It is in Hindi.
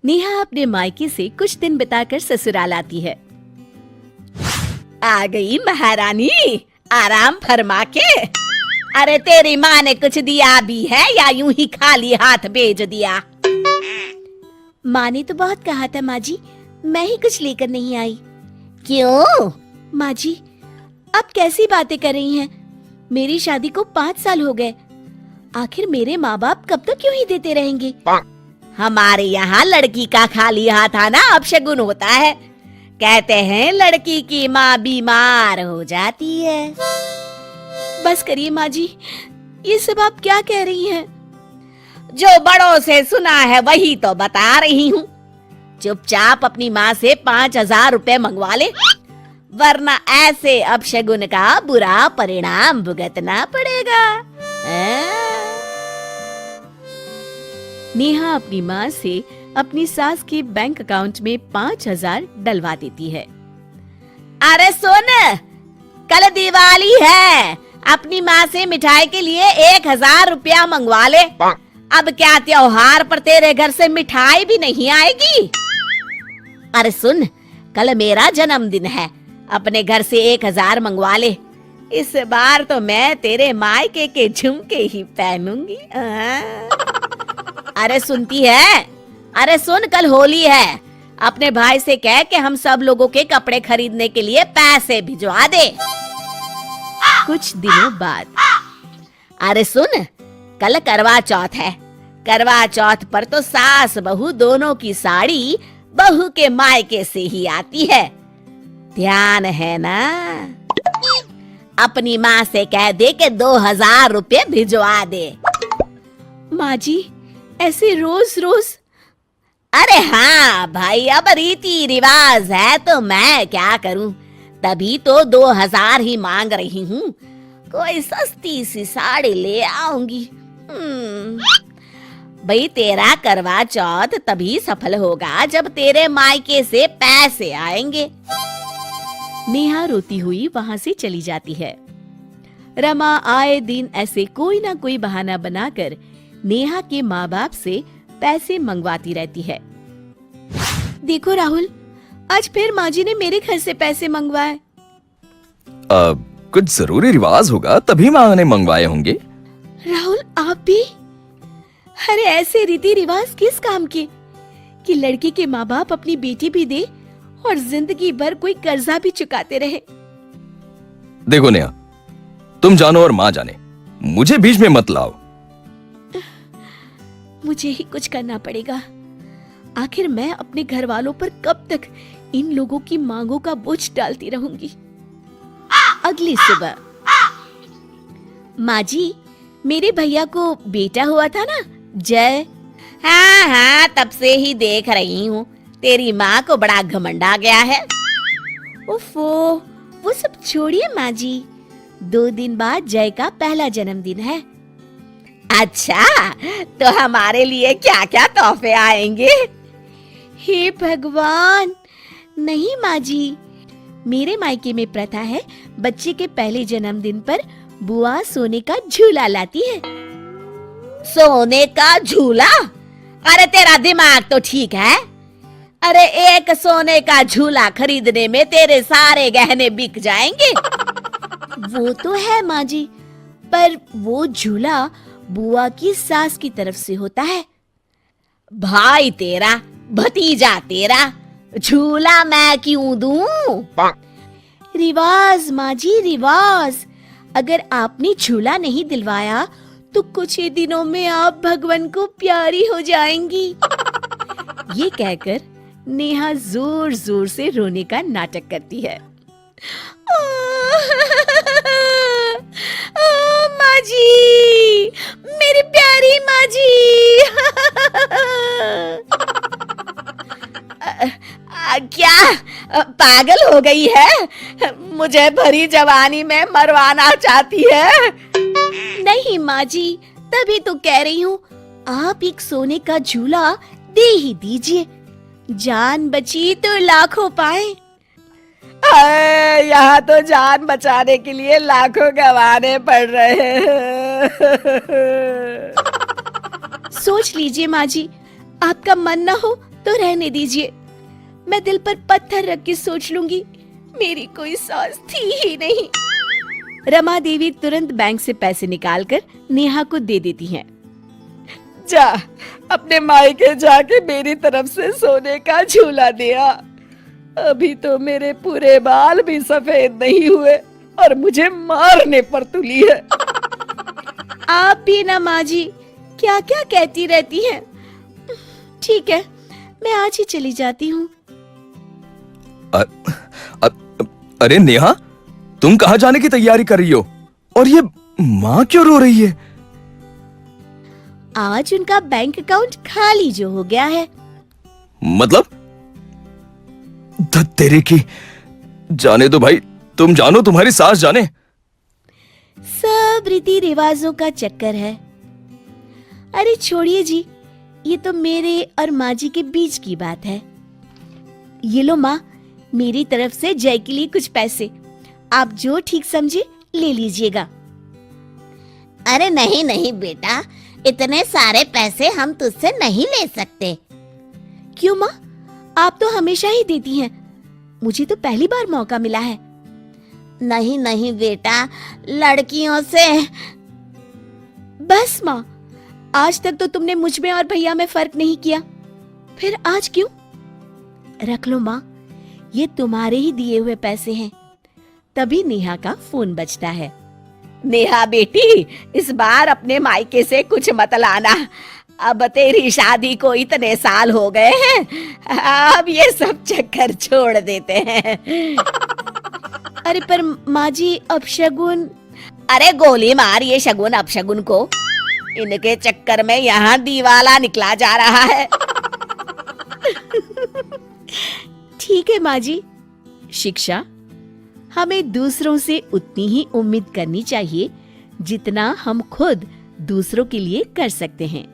नेहा अपने मायके से कुछ दिन बिताकर ससुराल आती है। आ गई महारानी, आराम फरमा के। अरे तेरी माँ ने कुछ दिया भी है या यूं ही खाली हाथ भेज दिया? माँ ने तो बहुत कहा था माँ जी, मैं ही कुछ लेकर नहीं आई। क्यों? माँ जी, आप कैसी बातें कर रही हैं? मेरी शादी को 5 साल हो गए। आखिर मेरे माँ बाप कब तक यूं ही देते रहेंगे? हमारे यहाँ लड़की का खाली हाथ आना अपशगुन होता है। कहते हैं लड़की की माँ बीमार हो जाती है। बस करिए माँ जी, ये सब आप क्या कह रही हैं? जो बड़ों से सुना है वही तो बता रही हूँ। चुपचाप अपनी माँ से 5,000 रुपए मंगवा ले, वरना ऐसे अपशगुन का बुरा परिणाम भुगतना पड़ेगा। नेहा अपनी माँ से अपनी सास के बैंक अकाउंट में 5,000 डलवा देती है। अरे सुन, कल दिवाली है, अपनी माँ से मिठाई के लिए 1,000 रुपया मंगवा ले। अब क्या त्योहार पर तेरे घर से मिठाई भी नहीं आएगी? अरे सुन, कल मेरा जन्मदिन है, अपने घर से 1,000 मंगवा ले। इस बार तो मैं तेरे मायके के झुमके ही पहनूंगी। अरे सुनती है? अरे सुन, कल होली है, अपने भाई से कह के हम सब लोगों के कपड़े खरीदने के लिए पैसे भिजवा दे। कुछ दिनों बाद, अरे सुन, कल करवा चौथ है। करवा चौथ पर तो सास बहू दोनों की साड़ी बहू के मायके से ही आती है, ध्यान है ना? अपनी माँ से कह दे के 2,000 रुपए भिजवा दे। माँ जी, ऐसे रोज रोज? अरे हाँ भाई, अब रीति रिवाज है तो मैं क्या करूं, तभी तो 2,000 ही मांग रही हूँ। कोई सस्ती सी साड़ी ले आऊंगी। भाई तेरा करवा चौथ तभी सफल होगा जब तेरे मायके से पैसे आएंगे। नेहा रोती हुई वहां से चली जाती है। रमा आए दिन ऐसे कोई ना कोई बहाना बनाकर नेहा के माँ बाप से पैसे मंगवाती रहती है। देखो राहुल, आज फिर माँ जी ने मेरे घर से पैसे मंगवाए। कुछ जरूरी रिवाज होगा तभी माँ ने मंगवाए होंगे। राहुल, आप भी? अरे ऐसे रीति रिवाज किस काम के कि लड़की के माँ बाप अपनी बेटी भी दे और जिंदगी भर कोई कर्जा भी चुकाते रहे। देखो नेहा, तुम जानो और माँ जाने, मुझे बीच में मत लाओ। मुझे ही कुछ करना पड़ेगा। आखिर मैं अपने घर वालों पर कब तक इन लोगों की मांगों का बोझ डालती रहूंगी। अगली सुबह, माँ जी, मेरे भैया को बेटा हुआ था ना, जय? हाँ हाँ, तब से ही देख रही हूँ। तेरी माँ को बड़ा घमंड आ गया है। ओफो, वो सब छोड़िए माँ जी, 2 दिन बाद जय का पहला जन्मदिन है। अच्छा, तो हमारे लिए क्या क्या तोहफे आएंगे? हे भगवान, नहीं माँ जी, मेरे मायके में प्रथा है, बच्चे के पहले जन्मदिन पर बुआ सोने का झूला लाती है। सोने का झूला? अरे तेरा दिमाग तो ठीक है? अरे एक सोने का झूला खरीदने में तेरे सारे गहने बिक जाएंगे। वो तो है माँ जी, पर वो झूला बुआ की सास की तरफ से होता है। भाई तेरा, भतीजा तेरा, झूला मैं क्यों दूं? रिवाज माँ जी, रिवाज। अगर आपने झूला नहीं दिलवाया तो कुछ ही दिनों में आप भगवान को प्यारी हो जाएंगी। ये कहकर नेहा जोर जोर से रोने का नाटक करती है। माँ जी, मेरी प्यारी माँ जी। क्या पागल हो गई है? मुझे भरी जवानी में मरवाना चाहती है? नहीं माँ जी, तभी तो कह रही हूँ, आप एक सोने का झूला दे ही दीजिए, जान बची तो लाखों पाए। यहाँ तो जान बचाने के लिए लाखों गंवाने पड़ रहे हैं। सोच लीजिए माँ जी, आपका मन न हो तो रहने दीजिए, मैं दिल पर पत्थर रख के सोच लूंगी। मेरी कोई सास थी ही नहीं। रमा देवी तुरंत बैंक से पैसे निकालकर नेहा को दे देती हैं। जा, अपने मायके जाके मेरी तरफ से सोने का झूला दिया। अभी तो मेरे पूरे बाल भी सफेद नहीं हुए और मुझे मारने पर तुली है। आप भी ना माँ जी, क्या क्या कहती रहती हैं। ठीक है, मैं आज ही चली जाती हूँ। अरे नेहा, तुम कहाँ जाने की तैयारी कर रही हो? और ये माँ क्यों रो रही है? आज उनका बैंक अकाउंट खाली जो हो गया है। मतलब? तेरे की, जाने दो भाई, तुम जानो, तुम्हारी सास जाने। सब रीति रिवाजों का चक्कर है। अरे छोड़िए जी, ये तो मेरे और माँ जी के बीच की बात है। ये लो माँ, मेरी तरफ से जय के लिए कुछ पैसे, आप जो ठीक समझे ले लीजिएगा। अरे नहीं नहीं बेटा, इतने सारे पैसे हम तुझसे नहीं ले सकते। क्यों माँ, आप तो हमेशा ही देती हैं, मुझे तो पहली बार मौका मिला है। नहीं नहीं बेटा, लड़कियों से। बस माँ, आज तक तो तुमने मुझ में और भैया में फर्क नहीं किया, फिर आज क्यों? रख लो माँ, ये तुम्हारे ही दिए हुए पैसे हैं। तभी नेहा का फोन बजता है। नेहा बेटी, इस बार अपने मायके से कुछ मत लाना। अब तेरी शादी को इतने साल हो गए हैं, अब ये सब चक्कर छोड़ देते हैं। अरे पर माँ जी, अब शगुन। अरे गोली मार ये शगुन अपशगुन को, इनके चक्कर में यहाँ दीवाला निकला जा रहा है। ठीक है माँ जी। शिक्षा, हमें दूसरों से उतनी ही उम्मीद करनी चाहिए जितना हम खुद दूसरों के लिए कर सकते हैं।